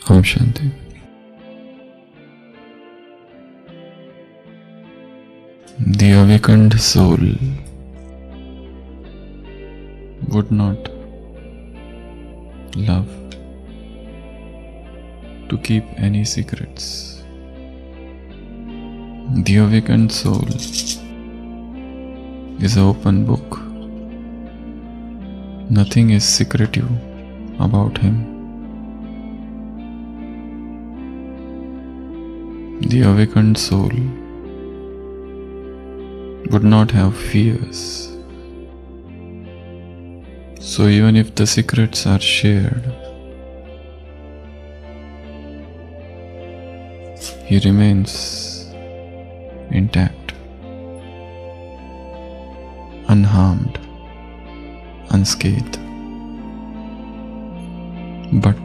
Om Shanti. The awakened soul would not love to keep any secrets. The awakened soul is an open book. Nothing is secretive about him. The awakened soul would not have fears. So even if the secrets are shared, he remains intact, unharmed, unscathed. But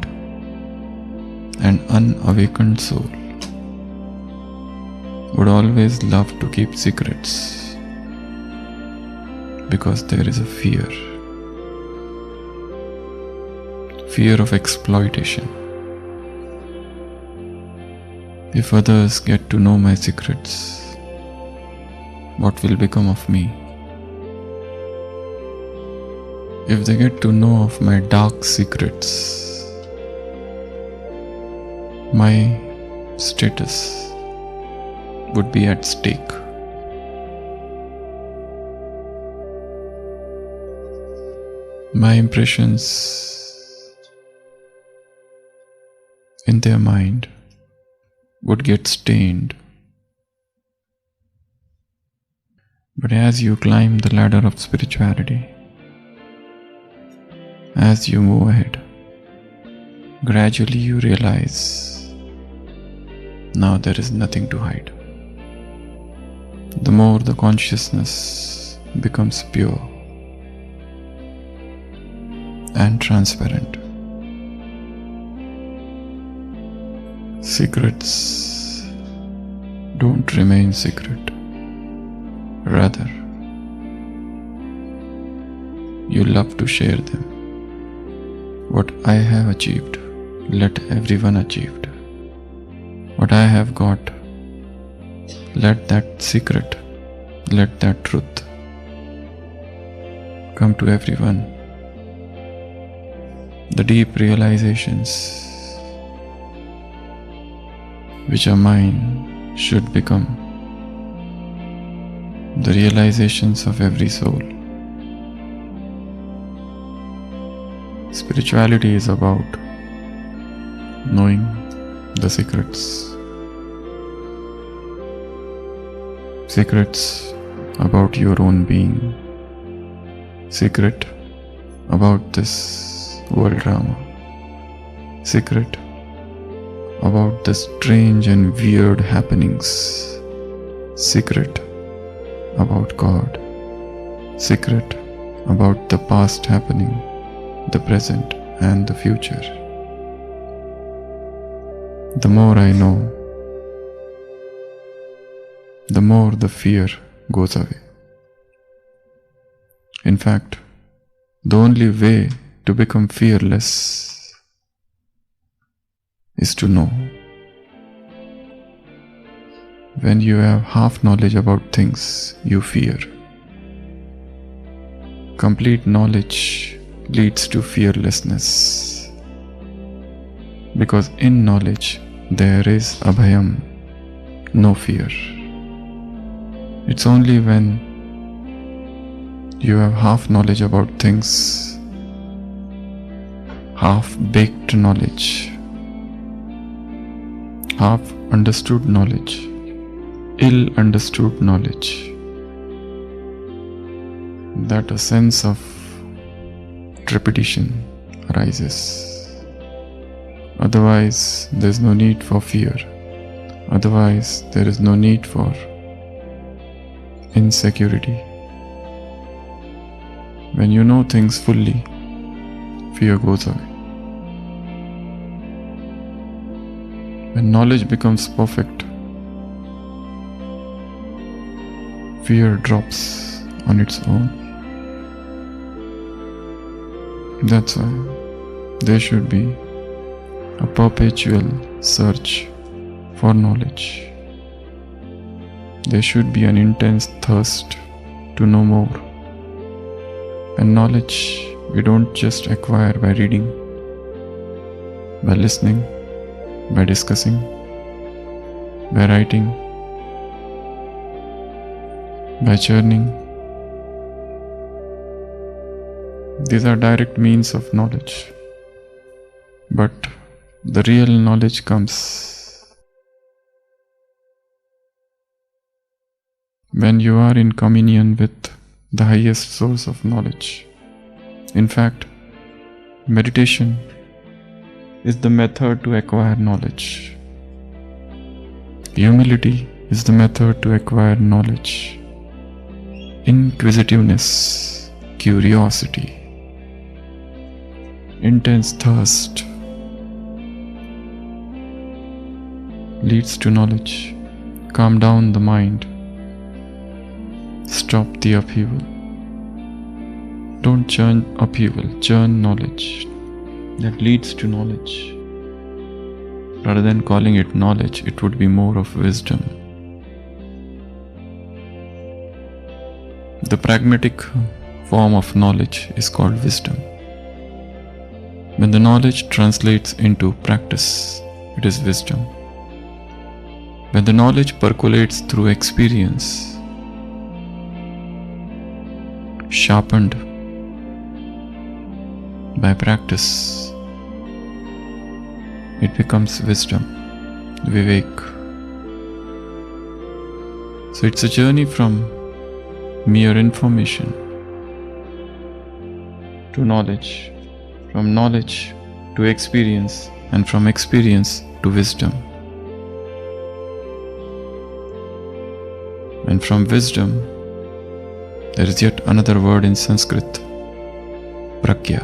an unawakened soul would always love to keep secrets because there is a fear of exploitation. If others get to know my secrets, what will become of me? If they get to know of my dark secrets, my status would be at stake. My impressions in their mind would get stained. But as you climb the ladder of spirituality, as you move ahead, gradually you realize now there is nothing to hide. The more the consciousness becomes pure and transparent, secrets don't remain secret. Rather, you love to share them. What I have achieved, let everyone achieve. What I have got, let that secret, let that truth come to everyone. The deep realizations which are mine should become the realizations of every soul. Spirituality is about knowing the secrets. Secrets about your own being. Secret about this world drama. Secret about the strange and weird happenings. Secret about God. Secret about the past happening, the present and the future. The more I know, the more the fear goes away. In fact, the only way to become fearless is to know. When you have half knowledge about things, you fear. Complete knowledge leads to fearlessness. Because in knowledge there is abhayam, no fear. It's only when you have half knowledge about things, half-baked knowledge, half-understood knowledge, ill-understood knowledge, that a sense of trepidation arises. Otherwise, there is no need for fear. Otherwise, there is no need for insecurity. When you know things fully, fear goes away. When knowledge becomes perfect, fear drops on its own. That's why there should be a perpetual search for knowledge. There should be an intense thirst to know more. And knowledge we don't just acquire by reading, by listening, by discussing, by writing, by churning. These are direct means of knowledge. But the real knowledge comes when you are in communion with the highest source of knowledge. In fact, meditation is the method to acquire knowledge. Humility is the method to acquire knowledge. Inquisitiveness, curiosity, intense thirst leads to knowledge. Calm down the mind. Stop the upheaval. Don't churn upheaval, churn knowledge. That leads to knowledge. Rather than calling it knowledge, it would be more of wisdom. The pragmatic form of knowledge is called wisdom. When the knowledge translates into practice, it is wisdom. When the knowledge percolates through experience, sharpened by practice, it becomes wisdom, vivek. So it's a journey from mere information to knowledge, from knowledge to experience, and from experience to wisdom. And from wisdom, there is yet another word in Sanskrit, pragya.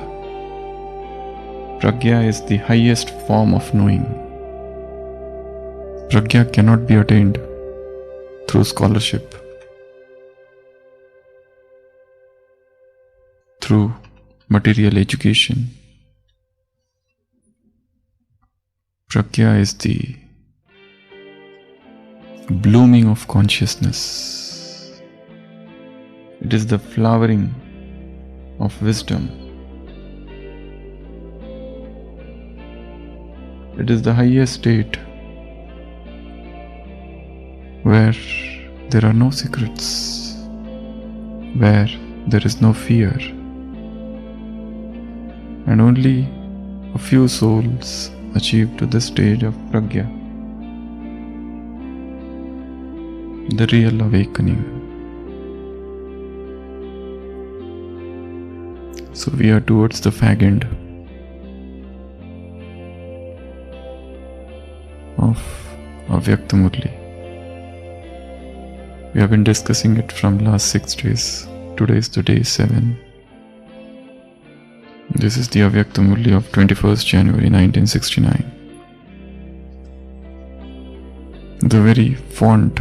Pragya is the highest form of knowing. Pragya cannot be attained through scholarship, through material education. Pragya is the blooming of consciousness. It is the flowering of wisdom. It is the highest state where there are no secrets, where there is no fear, and only a few souls achieve to the stage of pragya, the real awakening. So we are towards the fag end of Avyakta Murli. We have been discussing it from last 6 days. Today is the day 7. This is the Avyakta Murli of 21st January 1969. The very font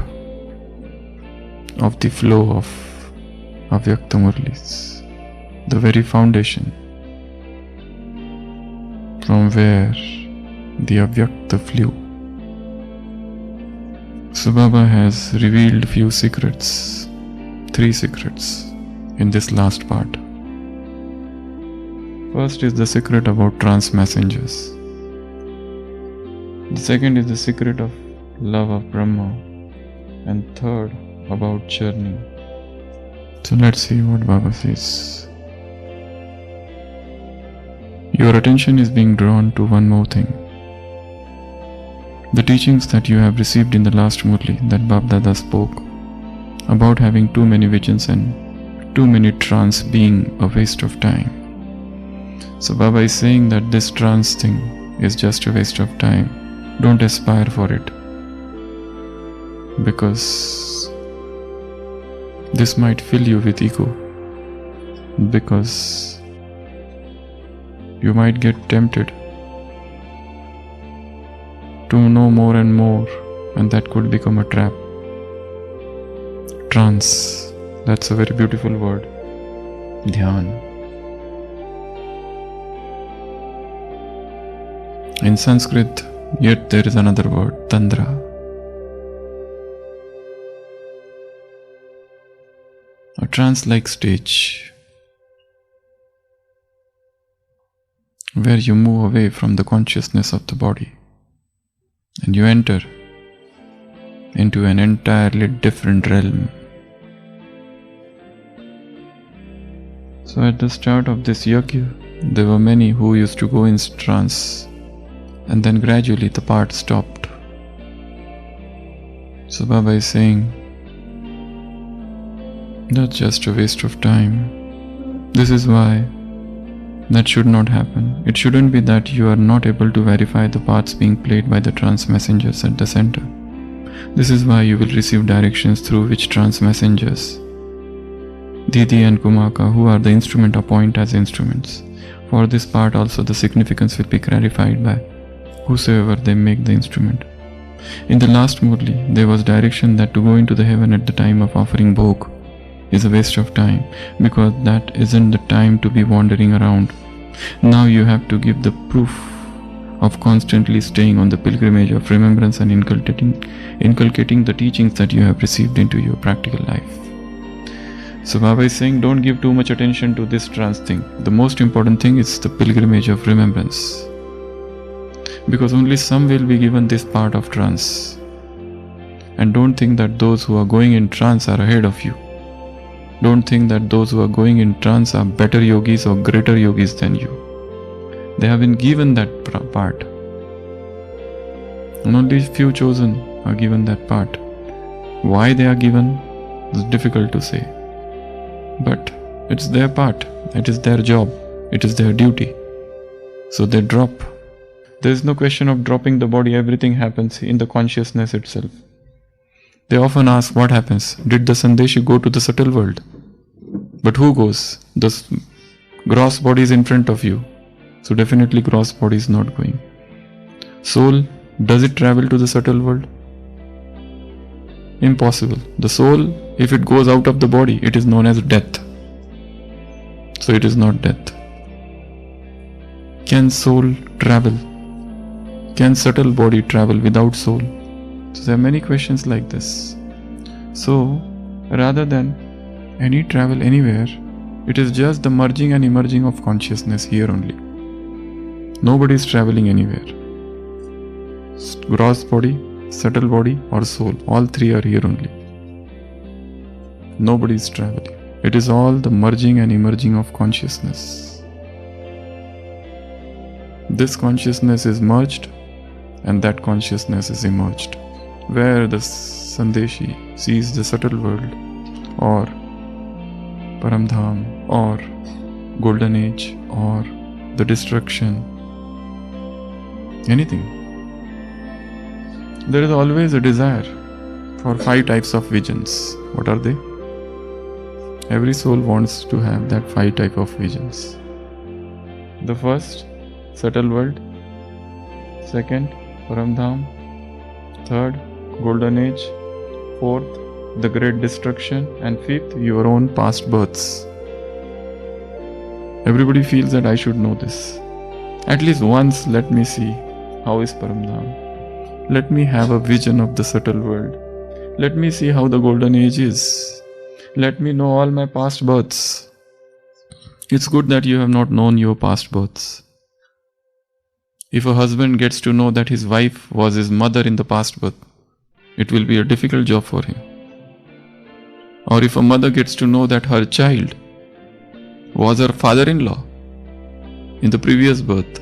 of the flow of Avyakta Murlis, the very foundation from where the Avyakta flew. So Baba has revealed few secrets, 3 secrets in this last part. First is the secret about trance messengers. The second is the secret of love of Brahma. And third, about churning. So let's see what Baba says. Your attention is being drawn to one more thing. The teachings that you have received in the last Murli that Bab Dada spoke about having too many visions and too many trance being a waste of time. So Baba is saying that this trance thing is just a waste of time. Don't aspire for it, because this might fill you with ego, because you might get tempted to know more and more, and that could become a trap. Trance, that's a very beautiful word. Dhyan. In Sanskrit, yet there is another word, Tandra. A trance-like stage where you move away from the consciousness of the body and you enter into an entirely different realm. So at the start of this yajna, there were many who used to go in trance, and then gradually the part stopped. So Baba is saying, that's just a waste of time. This is why that should not happen. It shouldn't be that you are not able to verify the parts being played by the trance messengers at the center. This is why you will receive directions through which trance messengers, Didi and Kumaka, who are the instrument, appoint as instruments. For this part also the significance will be clarified by whosoever they make the instrument. In the last Murli, there was direction that to go into the heaven at the time of offering bhog is a waste of time, because that isn't the time to be wandering around. Now you have to give the proof of constantly staying on the pilgrimage of remembrance and inculcating the teachings that you have received into your practical life. So Baba is saying, don't give too much attention to this trance thing. The most important thing is the pilgrimage of remembrance, because only some will be given this part of trance. And don't think that those who are going in trance are ahead of you. Don't think that those who are going in trance are better yogis or greater yogis than you. They have been given that part. And only few chosen are given that part. Why they are given is difficult to say. But it's their part. It is their job. It is their duty. So they drop. There is no question of dropping the body. Everything happens in the consciousness itself. They often ask, what happens? Did the Sandeshi go to the subtle world? But who goes? The gross body is in front of you. So definitely gross body is not going. Soul, does it travel to the subtle world? Impossible. The soul, if it goes out of the body, it is known as death. So it is not death. Can soul travel? Can subtle body travel without soul? So there are many questions like this. So rather than any travel anywhere, it is just the merging and emerging of consciousness here only. Nobody is traveling anywhere. Gross body, subtle body or soul, all three are here only. Nobody is traveling. It is all the merging and emerging of consciousness. This consciousness is merged and that consciousness is emerged. Where the Sandeshi sees the subtle world or Paramdham or Golden Age or the destruction, anything. There is always a desire for 5 types of visions. What are they? Every soul wants to have that 5 types of visions. The first, subtle world. Second, Paramdham. Third, Golden Age. Fourth, the great destruction. And fifth, your own past births. Everybody feels that I should know this. At least once let me see how is Paramdham. Let me have a vision of the subtle world. Let me see how the Golden Age is. Let me know all my past births. It's good that you have not known your past births. If a husband gets to know that his wife was his mother in the past birth, it will be a difficult job for him. Or if a mother gets to know that her child was her father-in-law in the previous birth,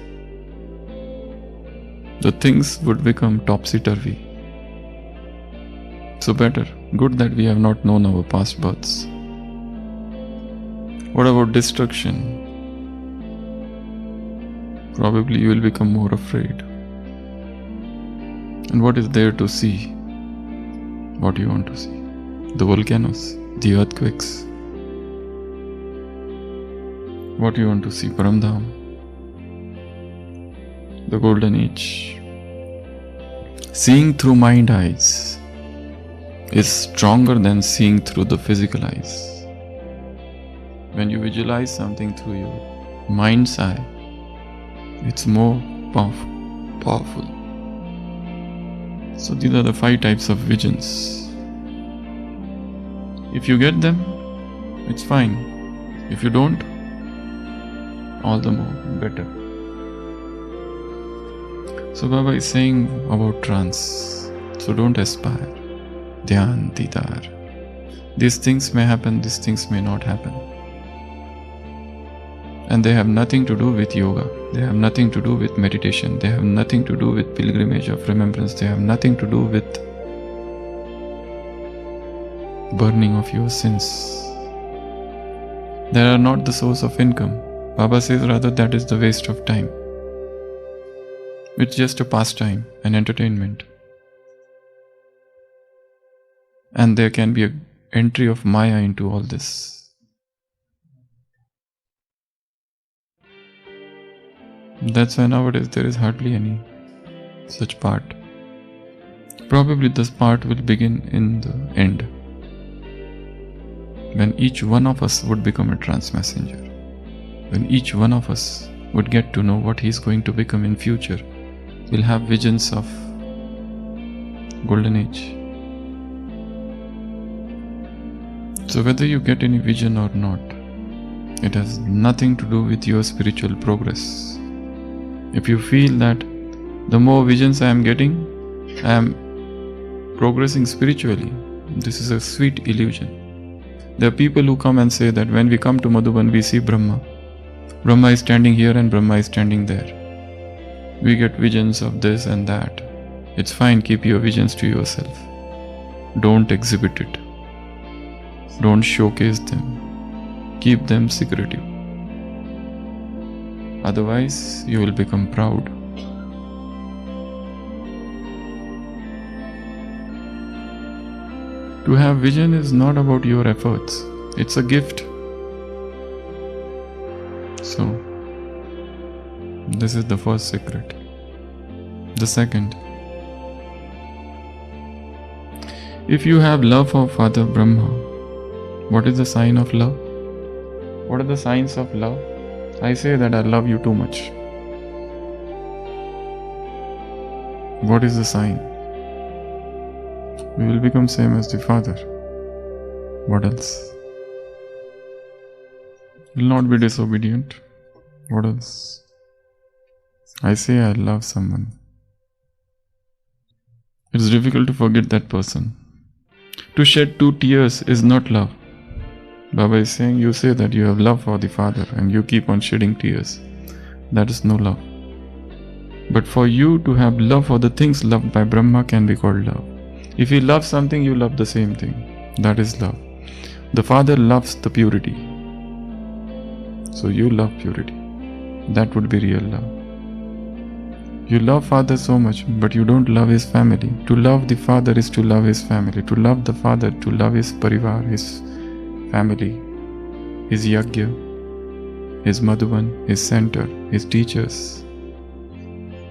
the things would become topsy-turvy. So better, good that we have not known our past births. What about destruction? Probably you will become more afraid. And what is there to see? What do you want to see? The volcanoes, the earthquakes. What do you want to see? Paramdham, the Golden Age. Seeing through mind eyes is stronger than seeing through the physical eyes. When you visualize something through your mind's eye, it's more powerful. powerful. So these are the 5 types of visions. If you get them, it's fine. If you don't, all the more better. So Baba is saying about trance. So don't aspire. Dhyan, Didar. These things may happen, these things may not happen. And they have nothing to do with yoga. They have nothing to do with meditation. They have nothing to do with pilgrimage of remembrance. They have nothing to do with burning of your sins. They are not the source of income. Baba says rather that is the waste of time. It's just a pastime, an entertainment. And there can be an entry of Maya into all this. That's why nowadays there is hardly any such part. Probably this part will begin in the end, when each one of us would become a trance messenger, when each one of us would get to know what he is going to become in future. We'll have visions of golden age. So whether you get any vision or not, it has nothing to do with your spiritual progress. If you feel that the more visions I am getting, I am progressing spiritually, this is a sweet illusion. There are people who come and say that when we come to Madhuban, we see Brahma. Brahma is standing here and Brahma is standing there. We get visions of this and that. It's fine, keep your visions to yourself. Don't exhibit it. Don't showcase them. Keep them secretive. Otherwise, you will become proud. To have vision is not about your efforts. It's a gift. So, this is the first secret. The second, if you have love for Father Brahma, what is the sign of love? What are the signs of love? I say that I love you too much. What is the sign? We will become same as the Father. What else? Will not be disobedient. What else? I say I love someone. It's difficult to forget that person. To shed 2 tears is not love. Baba is saying, you say that you have love for the Father and you keep on shedding tears. That is no love. But for you to have love for the things loved by Brahma can be called love. If you love something, you love the same thing. That is love. The Father loves the purity. So you love purity. That would be real love. You love Father so much, but you don't love his family. To love the Father is to love his family. To love the Father, to love his parivar, his family, his yagya, his Madhuban, his center, his teachers,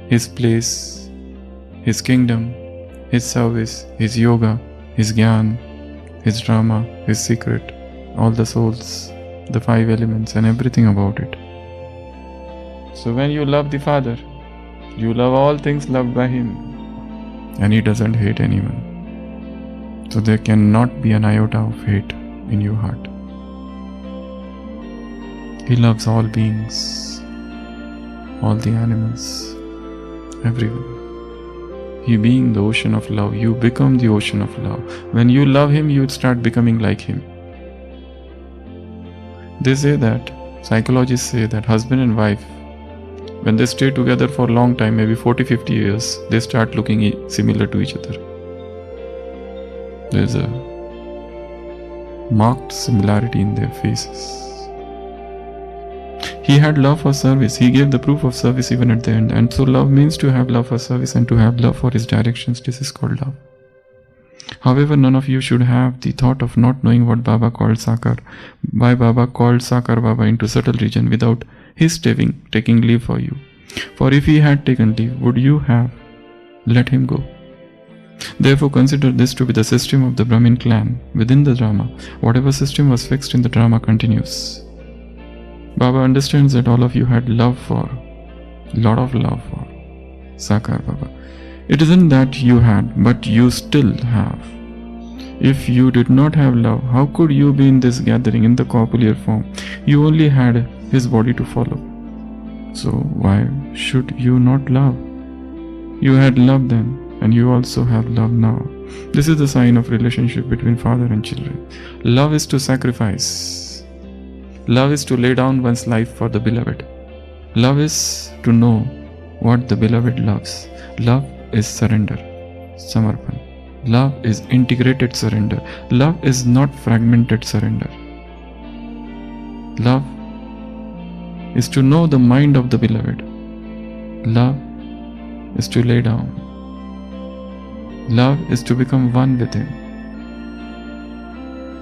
his place, his kingdom, his service, his yoga, his gyan, his drama, his secret, all the souls, the 5 elements and everything about it. So when you love the Father, you love all things loved by him, and he doesn't hate anyone. So there cannot be an iota of hate in your heart. He loves all beings, all the animals, everyone. He being the ocean of love, you become the ocean of love. When you love him, you start becoming like him. They say that, psychologists say that husband and wife, when they stay together for a long time, maybe 40-50 years, they start looking similar to each other. There's a marked similarity in their faces. He had love for service. He gave the proof of service even at the end. And so love means to have love for service and to have love for his directions. This is called love. However, none of you should have the thought of not knowing what Baba called Sakar. Why Baba called Sakar Baba into subtle region without his taking leave for you. For if he had taken leave, would you have let him go? Therefore, consider this to be the system of the Brahmin clan within the drama. Whatever system was fixed in the drama continues. Baba understands that all of you had love for, lot of love for Sakar Baba. It isn't that you had, but you still have. If you did not have love, how could you be in this gathering in the corporeal form? You only had his body to follow. So why should you not love? You had love then, and you also have love now. This is the sign of relationship between father and children. Love is to sacrifice. Love is to lay down one's life for the beloved. Love is to know what the beloved loves. Love is surrender, samarpan. Love is integrated surrender. Love is not fragmented surrender. Love is to know the mind of the beloved. Love is to lay down. Love is to become one with him.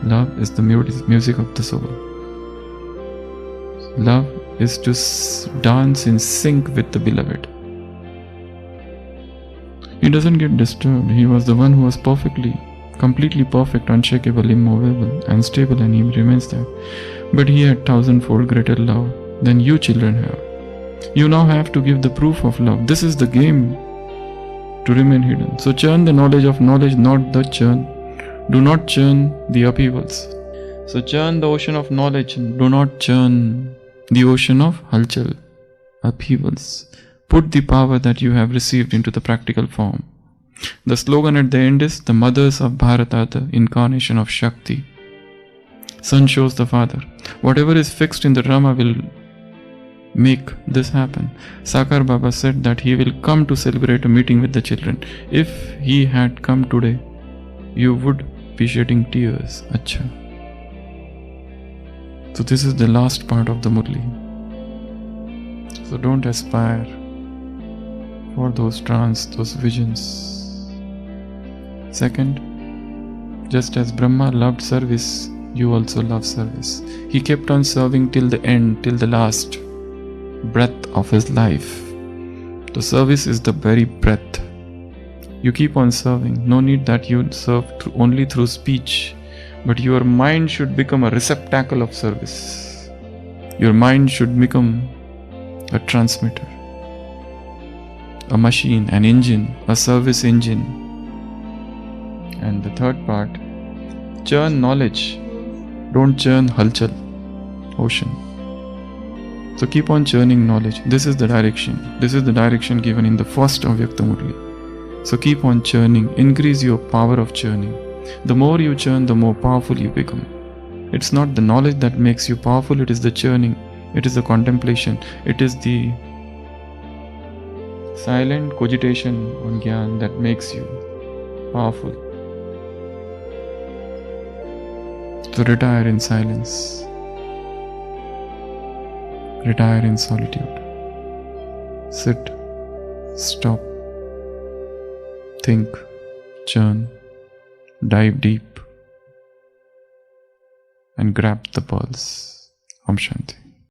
Love is the music of the soul. Love is to dance in sync with the beloved. He doesn't get disturbed. He was the one who was completely perfect, unshakable, immovable, and stable, and he remains there. But he had thousandfold greater love than you children have. You now have to give the proof of love. This is the game to remain hidden. So churn the knowledge of knowledge, not the churn. Do not churn the upheavals. So churn the ocean of knowledge, do not churn the ocean of halchal, upheavals. Put the power that you have received into the practical form. The slogan at the end is, the mothers of Bharat are the incarnation of Shakti. Son shows the father. Whatever is fixed in the drama will make this happen. Sakar Baba said that he will come to celebrate a meeting with the children. If he had come today, you would be shedding tears. Acha. So this is the last part of the Murli. So don't aspire for those those visions. Second, just as Brahma loved service, you also love service. He kept on serving till the end, till the last breath of his life. The service is the very breath. You keep on serving. No need that you serve only through speech, but your mind should become a receptacle of service. Your mind should become a transmitter, a machine, an engine, a service engine. And the third part, churn knowledge. Don't churn halchal, ocean. So keep on churning knowledge. This is the direction. This is the direction given in the first Avyakta Murli. So keep on churning. Increase your power of churning. The more you churn, the more powerful you become. It's not the knowledge that makes you powerful, it is the churning. It is the contemplation. It is the silent cogitation on Gyan that makes you powerful. So retire in silence. Retire in solitude. Sit, stop, think, churn, dive deep, and grab the pearls. Om Shanti.